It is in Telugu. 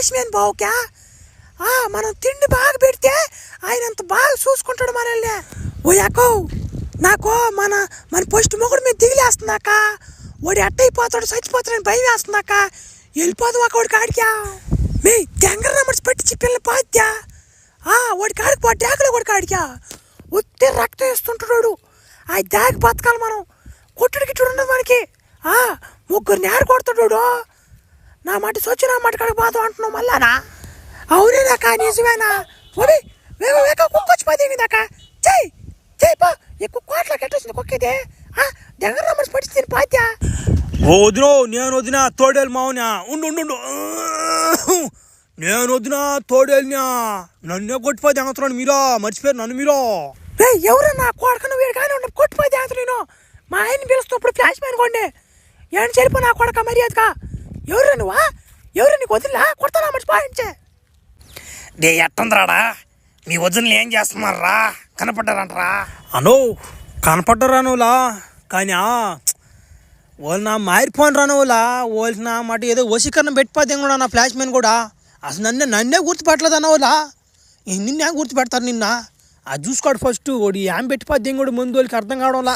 ఫ్లాష్ మ్యాన్ బావుకా మనం తిండి బాగా పెడితే ఆయన అంత బాగా చూసుకుంటాడు మనల్ని. ఓ యాకో నాకు మన ఫస్ట్ మొగుడు మీద దిగిలేస్తున్నాక వాడు ఎట్టయిపోతాడు చచ్చిపోతాడని భయం వేస్తున్నాక వెళ్ళిపోదు వాడి కాడికా మీ తెంగర నమ్మర్స్ పెట్టి పిల్లలు పాద్యా వాడి కాడికి పో డాకులో వాడి కాడికా ఒత్తి రక్తం ఇస్తుంటాడు. ఆ దాగి బతకాలి మనం. కొట్టుడు గిట్టుడు ఉండదు మనకి. ముగ్గురు నేరు కొడుతాడు. నా మాట సొచ్చి నా మాట కాడికి పోతాం అంటున్నావు మళ్ళానా? అవునేనాక నిజమేనా? ఓడి కుక్కొచ్చి పోయిందాక చెయ్యి చెయ్యి పో. ఎక్కువ కోట్ల కట్టొచ్చింది కుక్కితే దగ్గర నమ్మర్స్ పట్టింది పాద్యా. వదినో నేను వదినా తోడేలు మావునా ఉండు నేను వదినా తోడేలినా నన్నే కొట్టిపోతే అంగతున్నాను మీరా మర్చిపోయారు నన్ను మీరు. ఎవరన్నా కొడకను వీడు కానీ ఉండ కొట్టిపోతే అంత నేను మా ఆయన్ని పిలుస్తున్నప్పుడు ఫ్లాష్ మ్యాన్ కొండే ఏం చెరిపో నా కొడక మర్యాదగా. ఎవరు నువ్వా? ఎవరు నీకు వదిలా కొడతానా మర్చిపోయించే డే ఎట్టందరాడా మీ వదినలు ఏం చేస్తున్నారా? కనపడ్డారంటరా? అనో కనపడ్డరానులా కానీ వాళ్ళు నా మారిపోను రానులా వాళ్ళకి నా మాట ఏదో వశీకరణం పెట్టిపోతే కూడా నా ఫ్లాష్ మ్యాన్ కూడా అసలు నన్నే గుర్తుపెట్టలేదు అన్నవాళ్ళ. నిన్నే గుర్తుపెడతారు నిన్న అది చూసుకోడు ఫస్ట్ వాడు ఏం పెట్టిపోద్ది కూడా ముందు వాళ్ళకి అర్థం కావడంలా.